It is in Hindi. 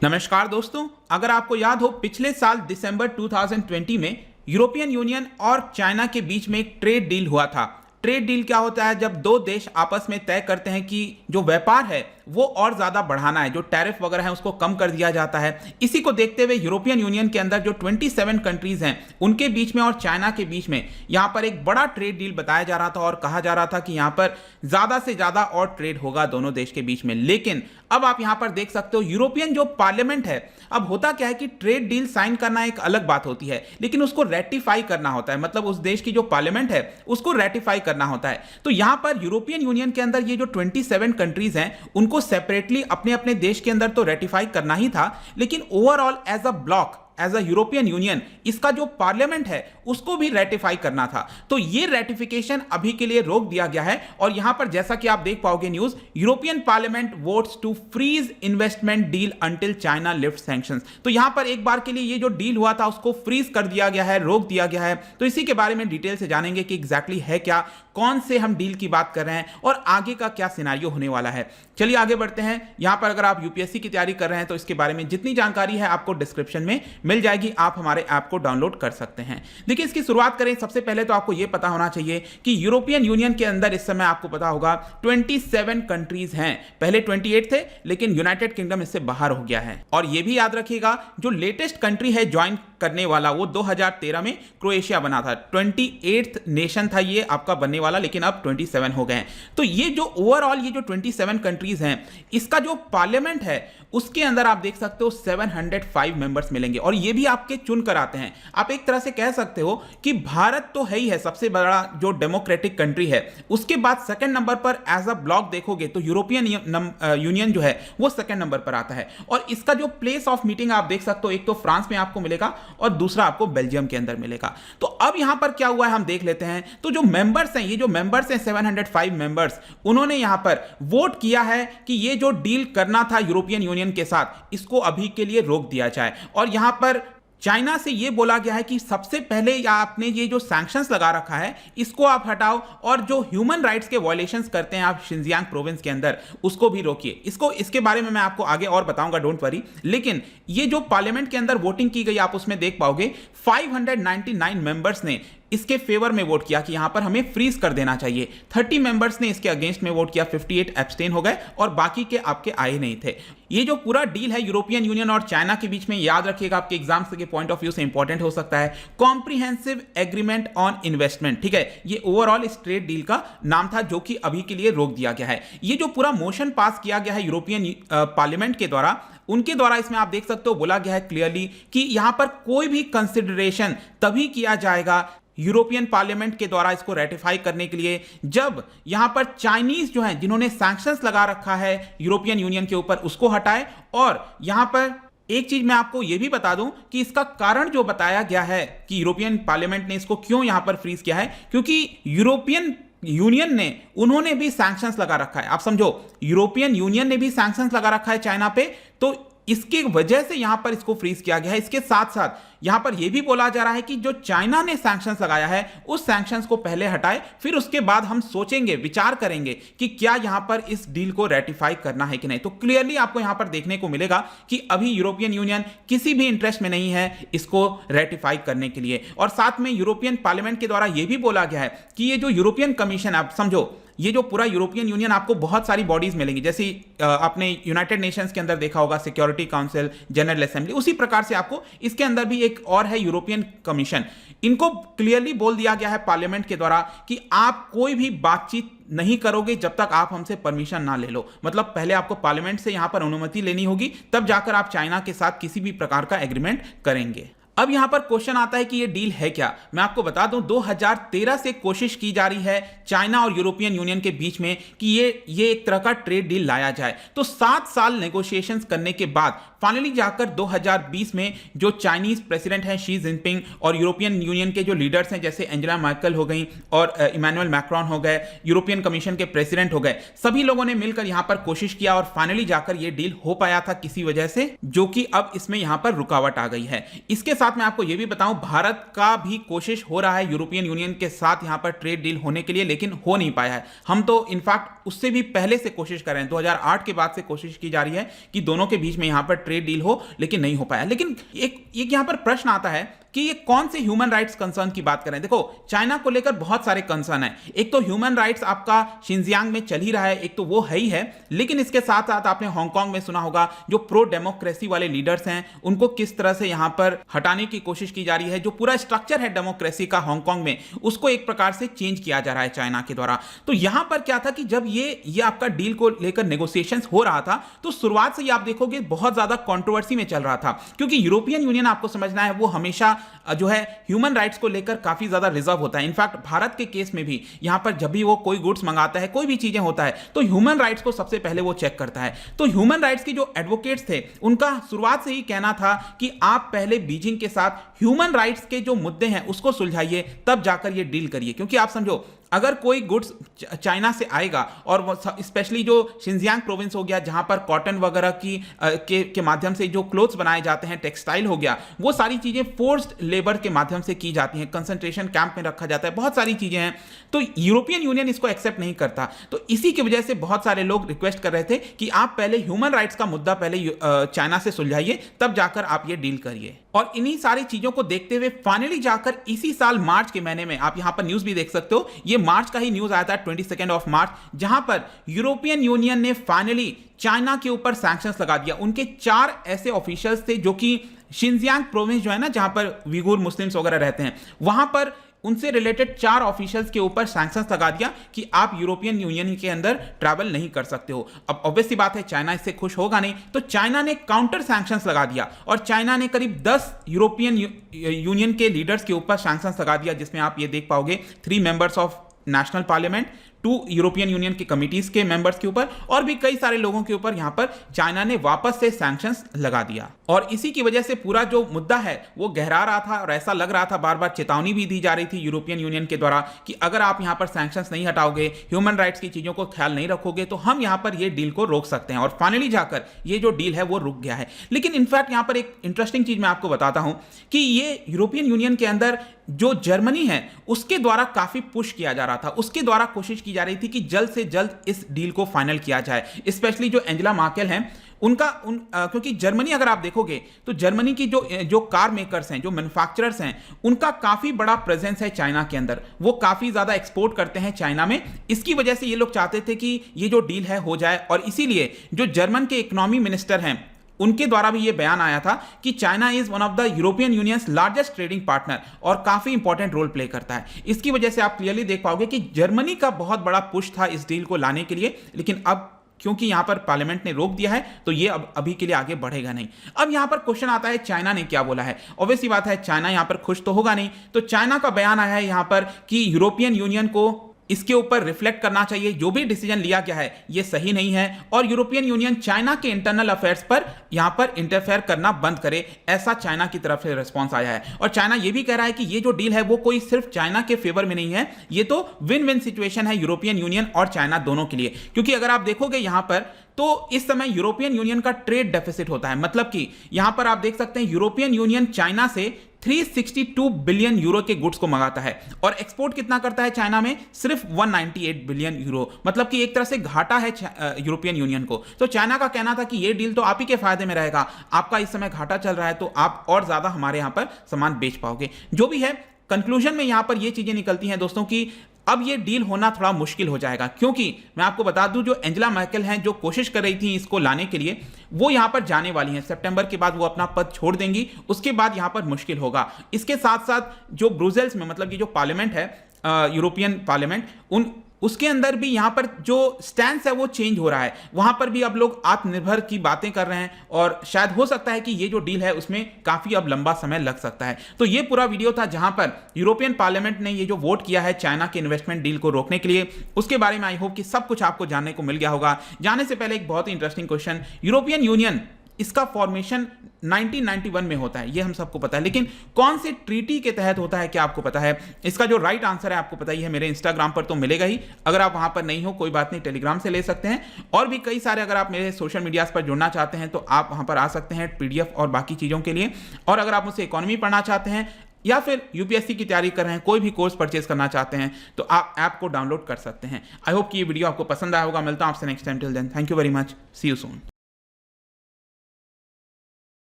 नमस्कार दोस्तों, अगर आपको याद हो पिछले साल दिसंबर 2020 में यूरोपियन यूनियन और चाइना के बीच में एक ट्रेड डील हुआ था। ट्रेड डील क्या होता है? जब दो देश आपस में तय करते हैं कि जो व्यापार है वो और ज्यादा बढ़ाना है, जो टैरिफ वगैरह है उसको कम कर दिया जाता है। इसी को देखते हुए यूरोपियन यूनियन के अंदर जो 27 कंट्रीज हैं उनके बीच में और चाइना के बीच में यहां पर एक बड़ा ट्रेड डील बताया जा रहा था और कहा जा रहा था कि यहां पर ज्यादा से ज्यादा और ट्रेड होगा दोनों देश के बीच में। लेकिन अब आप यहां पर देख सकते हो यूरोपियन जो पार्लियामेंट है, अब होता क्या है कि ट्रेड डील साइन करना एक अलग बात होती है, लेकिन उसको रेटिफाई करना होता है, मतलब उस देश की जो पार्लियामेंट है उसको रेटिफाई करना होता है। तो यहां पर यूरोपियन यूनियन के अंदर ये जो 27 कंट्रीज हैं उनको सेपरेटली अपने अपने देश के अंदर तो रेटिफाई करना ही था, लेकिन overall as a bloc, as a European Union इसका जो पार्लियामेंट है उसको भी रेटिफाई करना था। तो ये रेटिफिकेशन अभी के लिए रोक दिया गया है और यहां पर जैसा कि आप देख पाओगे news, European parliament votes to freeze investment deal until China lift sanctions. तो यहां पर एक बार के लिए ये जो डील हुआ था उसको फ्रीज कर दिया गया है, रोक दिया गया है। तो इसी के बारे में डिटेल से जानेंगे कि एग्जैक्टली है क्या, कौन से हम डील की बात कर रहे हैं और आगे का क्या सिनेरियो होने वाला है। चलिए आगे बढ़ते हैं। यहां पर अगर आप यूपीएससी की तैयारी कर रहे हैं तो इसके बारे में जितनी जानकारी है आपको डिस्क्रिप्शन में मिल जाएगी, आप हमारे ऐप को डाउनलोड कर सकते हैं। देखिए इसकी शुरुआत करें, सबसे पहले तो आपको यह पता होना चाहिए कि यूरोपियन यूनियन के अंदर इस समय आपको पता होगा 27 कंट्रीज हैं। पहले 28 थे लेकिन यूनाइटेड किंगडम इससे बाहर हो गया है। और यह भी याद रखिएगा जो लेटेस्ट कंट्री है ज्वाइन करने वाला वो 2013 में क्रोएशिया बना था। 28th नेशन था ये आपका बनने वाला, लेकिन अब 27 हो गए हैं। तो ये जो ओवरऑल ये जो 27 कंट्रीज हैं इसका जो पार्लियामेंट है उसके अंदर आप देख सकते हो 705 मेंबर्स मिलेंगे और ये भी आपके चुन कर आते हैं। आप एक तरह से कह सकते हो कि भारत तो है ही है सबसे बड़ा जो डेमोक्रेटिक कंट्री है, उसके बाद सेकंड नंबर पर एज अ ब्लॉक देखोगे तो यूरोपियन यूनियन जो है वो सेकंड नंबर पर आता है। और इसका जो प्लेस ऑफ मीटिंग आप देख सकते हो, एक तो फ्रांस में आपको मिलेगा और दूसरा आपको बेल्जियम के अंदर मिलेगा। तो अब यहां पर क्या हुआ है हम देख लेते हैं। तो जो मेंबर्स हैं, ये जो मेंबर्स हैं 705 मेंबर्स, उन्होंने यहां पर वोट किया है कि ये जो डील करना था यूरोपियन यूनियन के साथ इसको अभी के लिए रोक दिया जाए। और यहां पर चाइना से यह बोला गया है कि सबसे पहले या आपने ये जो सैंक्शंस लगा रखा है इसको आप हटाओ और जो ह्यूमन राइट्स के वायलेशंस करते हैं आप शिनजियांग प्रोविंस के अंदर उसको भी रोकिए। इसके बारे में मैं आपको आगे और बताऊंगा, डोंट वरी। लेकिन ये जो पार्लियामेंट के अंदर वोटिंग की गई आप उसमें देख पाओगे 599 मेंबर्स ने इसके फेवर में वोट किया कि यहां पर हमें फ्रीज कर देना चाहिए। 30 मेंबर्स ने इसके अगेंस्ट में वोट किया, 58 एब्सटेन हो गए और बाकी के आपके आए नहीं थे। ये जो पूरा डील है यूरोपियन यूनियन और चाइना के बीच में, याद रखिएगा आपके एग्जाम्स के पॉइंट ऑफ व्यू से इंपॉर्टेंट हो सकता है, कॉम्प्रिहेंसिव एग्रीमेंट ऑन इन्वेस्टमेंट। ठीक है, ये ओवरऑल इस ट्रेड डील का नाम था जो कि अभी के लिए रोक दिया गया है। ये जो पूरा मोशन पास किया गया है यूरोपियन पार्लियामेंट के द्वारा, उनके द्वारा इसमें आप देख सकते हो बोला गया है क्लियरली कि यहां पर कोई भी कंसिडरेशन तभी किया जाएगा यूरोपियन पार्लियामेंट के द्वारा इसको रेटिफाई करने के लिए जब यहां पर चाइनीज जो हैं जिन्होंने सैंक्शंस लगा रखा है यूरोपियन यूनियन के ऊपर उसको हटाए। और यहां पर एक चीज मैं आपको यह भी बता दूं कि इसका कारण जो बताया गया है कि यूरोपियन पार्लियामेंट ने इसको क्यों यहां पर फ्रीज किया है, क्योंकि यूरोपियन यूनियन ने उन्होंने भी सैंक्शंस लगा रखा है। आप समझो, यूरोपियन यूनियन ने भी सैंक्शंस लगा रखा है चाइना पे, तो इसकी वजह से यहां पर इसको फ्रीज किया गया है। इसके साथ साथ यहां पर यह भी बोला जा रहा है कि जो चाइना ने सैंक्शंस लगाया है उस सैंक्शंस को पहले हटाए, फिर उसके बाद हम सोचेंगे, विचार करेंगे कि क्या यहां पर इस डील को रेटिफाई करना है कि नहीं। तो क्लियरली आपको यहां पर देखने को मिलेगा कि अभी यूरोपियन यूनियन किसी भी इंटरेस्ट में नहीं है इसको रेटिफाई करने के लिए। और साथ में यूरोपियन पार्लियामेंट के द्वारा यह भी बोला गया है कि ये जो यूरोपियन कमीशन, आप समझो ये जो पूरा यूरोपियन यूनियन, आपको बहुत सारी बॉडीज मिलेंगी, जैसे आपने यूनाइटेड नेशंस के अंदर देखा होगा सिक्योरिटी काउंसिल, जनरल असेंबली, उसी प्रकार से आपको इसके अंदर भी एक और है यूरोपियन कमीशन। इनको क्लियरली बोल दिया गया है पार्लियामेंट के द्वारा कि आप कोई भी बातचीत नहीं करोगे जब तक आप हमसे परमिशन ना ले लो। मतलब पहले आपको पार्लियामेंट से यहां पर अनुमति लेनी होगी, तब जाकर आप चाइना के साथ किसी भी प्रकार का एग्रीमेंट करेंगे। अब यहां पर क्वेश्चन आता है कि ये डील है क्या। मैं आपको बता दूं 2013 से कोशिश की जा रही है चाइना और यूरोपियन यूनियन के बीच में कि ये एक तरह का ट्रेड डील लाया जाए। तो 7 साल नेगोशिएशंस करने के बाद फाइनली जाकर 2020 में जो चाइनीज प्रेसिडेंट हैं शी जिनपिंग और यूरोपियन यूनियन के जो लीडर्स हैं जैसे एंजेला मर्केल हो गई और इमैनुअल मैक्रोन हो गए, यूरोपियन कमीशन के प्रेसिडेंट हो गए, सभी लोगों ने मिलकर यहां पर कोशिश किया और फाइनली जाकर यह डील हो पाया था किसी वजह से, जो कि अब इसमें यहां पर रुकावट आ गई है। इसके साथ साथ मैं आपको यह भी बताऊं, भारत का भी कोशिश हो रहा है यूरोपियन यूनियन के साथ यहां पर ट्रेड डील होने के लिए, लेकिन हो नहीं पाया है। हम तो इनफैक्ट उससे भी पहले से कोशिश कर रहे हैं, 2008 के बाद से कोशिश की जा रही है कि दोनों के बीच में यहां पर ट्रेड डील हो, लेकिन नहीं हो पाया। लेकिन एक यहां पर प्रश्न आता है कि ये कौन से ह्यूमन राइट्स कंसर्न की बात करें। देखो, चाइना को लेकर बहुत सारे कंसर्न है। एक तो ह्यूमन राइट्स आपका शिनजियांग में चल ही रहा है, एक तो वो है ही है, लेकिन इसके साथ साथ आपने हांगकांग में सुना होगा जो प्रो डेमोक्रेसी वाले लीडर्स हैं उनको किस तरह से यहां पर हटाने की कोशिश की जा रही है। जो पूरा स्ट्रक्चर है डेमोक्रेसी का हांगकांग में, उसको एक प्रकार से चेंज किया जा रहा है चाइना के द्वारा। तो यहां पर क्या था कि जब ये आपका डील को लेकर नेगोशिएशंस हो रहा था, तो शुरुआत से ही आप देखोगे बहुत ज्यादा कंट्रोवर्सी में चल रहा था, क्योंकि यूरोपियन यूनियन आपको समझना है वो हमेशा जो है ह्यूमन राइट्स को लेकर काफी ज्यादा रिजर्व होता है। इनफैक्ट भारत के केस में भी यहां पर जब भी वो कोई गुड्स मंगाता है, कोई भी चीजें होता है, तो ह्यूमन राइट्स को सबसे पहले वो चेक करता है। तो ह्यूमन राइट्स के जो एडवोकेट्स थे उनका शुरुआत से ही कहना था कि आप पहले बीजिंग के साथ ह्यूमन राइट्स के जो मुद्दे हैं उसको सुलझाइए, तब जाकर ये डील करिए। क्योंकि आप समझो, अगर कोई गुड्स चाइना से आएगा और स्पेशली जो शिनजियांग प्रोविंस हो गया जहां पर कॉटन वगैरह के माध्यम से जो क्लोथ्स बनाए जाते हैं, टेक्सटाइल हो गया, वो सारी चीजें फोर्स्ड लेबर के माध्यम से की जाती हैं, कंसंट्रेशन कैंप में रखा जाता है, बहुत सारी चीजें हैं। तो यूरोपियन यूनियन इसको एक्सेप्ट नहीं करता। तो इसी की वजह से बहुत सारे लोग रिक्वेस्ट कर रहे थे कि आप पहले ह्यूमन राइट्स का मुद्दा पहले चाइना से सुलझाइए, तब जाकर आप ये डील करिए। और इन्हीं सारी चीजों को देखते हुए फाइनली जाकर इसी साल मार्च के महीने में, आप यहां पर न्यूज भी देख सकते हो, ये मार्च का ही न्यूज आया था 22 ऑफ मार्च, जहां पर यूरोपियन यूनियन ने फाइनली चाइना के ऊपर सैंक्शंस लगा दिया। उनके 4 ऐसे ऑफिशियल्स थे जो कि शिनजियांग प्रोविंस जो है ना, जहां पर विगुर मुस्लिम्स वगैरह रहते हैं, वहां पर उनसे रिलेटेड 4 ऑफिशियल्स के ऊपर सैंक्शंस लगा दिया कि आप यूरोपियन यूनियन के अंदर ट्रैवल नहीं कर सकते हो। अब ऑब्वियस सी बात है, चाइना इससे खुश होगा नहीं, तो चाइना ने काउंटर सैंक्शंस लगा दिया और चाइना ने करीब 10 यूरोपियन यूनियन के लीडर्स के ऊपर सैंक्शंस लगा दिया, जिसमें आप ये देख पाओगे 3 members of national parliament, 2 European union की कमिटीज के मेंबर्स के ऊपर और भी कई सारे लोगों के ऊपर यहां पर चाइना ने वापस से सैंक्शंस लगा दिया। और इसी की वजह से पूरा जो मुद्दा है वो गहरा रहा था और ऐसा लग रहा था, बार बार चेतावनी भी दी जा रही थी यूरोपियन यूनियन के द्वारा कि अगर आप यहां पर सैंक्शंस नहीं हटाओगे, ह्यूमन राइट्स की चीजों को ख्याल नहीं रखोगे, तो हम यहां पर ये डील को रोक सकते हैं। और फाइनली जाकर ये जो डील है वो रुक गया है। लेकिन इनफैक्ट यहां पर एक इंटरेस्टिंग चीज मैं आपको बताता हूं कि ये यूरोपियन यूनियन के अंदर जो जर्मनी है उसके द्वारा काफी पुश किया जा रहा था, उसके द्वारा कोशिश की जा रही थी कि जल्द से जल्द इस डील को फाइनल किया जाए। स्पेशली जो एंजेला मार्केल हैं क्योंकि जर्मनी अगर आप देखोगे तो जर्मनी की जो कार मेकर्स हैं, जो मैन्युफैक्चरर्स हैं, उनका काफी बड़ा प्रेजेंस है चाइना के अंदर, वो काफी ज्यादा एक्सपोर्ट करते हैं चाइना में। इसकी वजह से ये लोग चाहते थे कि ये जो डील है हो जाए, और इसीलिए जो जर्मन के इकोनॉमी मिनिस्टर हैं उनके द्वारा भी ये बयान आया था कि China is one of the European unions largest trading partner और काफी इंपॉर्टेंट रोल प्ले करता है। इसकी वजह से आप क्लियरली देख पाओगे कि जर्मनी का बहुत बड़ा पुश था इस डील को लाने के लिए, लेकिन अब क्योंकि यहां पर पार्लियामेंट ने रोक दिया है तो ये अब अभी के लिए आगे बढ़ेगा नहीं। अब यहां पर क्वेश्चन आता है चाइना ने क्या बोला है। ऑब्वियस सी बात है, चाइना यहां पर खुश तो होगा नहीं, तो चाइना का बयान आया है यहां पर कि यूरोपियन यूनियन को इसके ऊपर रिफ्लेक्ट करना चाहिए, जो भी डिसीजन लिया गया है ये सही नहीं है, और यूरोपियन यूनियन चाइना के इंटरनल अफेयर्स पर यहां पर इंटरफेयर करना बंद करे, ऐसा चाइना की तरफ से रिस्पांस आया है। और चाइना ये भी कह रहा है कि ये जो डील है वो कोई सिर्फ चाइना के फेवर में नहीं है, ये तो विन विन सिचुएशन है यूरोपियन यूनियन और चाइना दोनों के लिए। क्योंकि अगर आप देखोगे यहां पर तो इस समय यूरोपियन यूनियन का ट्रेड डेफिसिट होता है, मतलब कि यहां पर आप देख सकते हैं यूरोपियन यूनियन चाइना से 362 बिलियन यूरो के गुड्स को मंगाता है और एक्सपोर्ट कितना करता है चाइना में, सिर्फ 198 बिलियन यूरो, मतलब कि एक तरह से घाटा है यूरोपियन यूनियन को। तो चाइना का कहना था कि ये डील तो आप ही के फायदे में रहेगा, आपका इस समय घाटा चल रहा है तो आप और ज्यादा हमारे यहां पर सामान बेच पाओगे। जो भी है, कंक्लूजन में यहां पर ये चीजें निकलती हैं दोस्तों की अब ये डील होना थोड़ा मुश्किल हो जाएगा, क्योंकि मैं आपको बता दूं जो एंजेला मर्केल हैं जो कोशिश कर रही थी इसको लाने के लिए, वो यहां पर जाने वाली हैं। सितंबर के बाद वो अपना पद छोड़ देंगी, उसके बाद यहां पर मुश्किल होगा। इसके साथ साथ जो ब्रुसेल्स में, मतलब कि जो पार्लियामेंट है यूरोपियन पार्लियामेंट, उसके अंदर भी यहां पर जो स्टैंड है वो चेंज हो रहा है। वहां पर भी अब लोग आत्मनिर्भर की बातें कर रहे हैं और शायद हो सकता है कि ये जो डील है उसमें काफी अब लंबा समय लग सकता है। तो ये पूरा वीडियो था जहां पर यूरोपियन पार्लियामेंट ने ये जो वोट किया है चाइना के इन्वेस्टमेंट डील को रोकने के लिए, उसके बारे में आई होप कि सब कुछ आपको जानने को मिल गया होगा। जाने से पहले एक बहुत ही इंटरेस्टिंग क्वेश्चन, यूरोपियन यूनियन इसका फॉर्मेशन 1991 में होता है, ये हम सबको पता है, लेकिन कौन से ट्रीटी के तहत होता है क्या आपको पता है? इसका जो राइट आंसर है आपको पता ही है, मेरे इंस्टाग्राम पर तो मिलेगा ही, अगर आप वहां पर नहीं हो कोई बात नहीं, टेलीग्राम से ले सकते हैं। और भी कई सारे, अगर आप मेरे सोशल मीडियाज पर जुड़ना चाहते हैं तो आप वहां पर आ सकते हैं पीडीएफ और बाकी चीज़ों के लिए। और अगर आप मुझसे इकोनॉमी पढ़ना चाहते हैं या फिर यूपीएससी की तैयारी कर रहे हैं, कोई भी कोर्स परचेज करना चाहते हैं, तो आप ऐप को डाउनलोड कर सकते हैं। आई होप कि ये वीडियो आपको पसंद आया होगा। मिलता हूं आपसे next time. Till then, thank you very much, see you soon.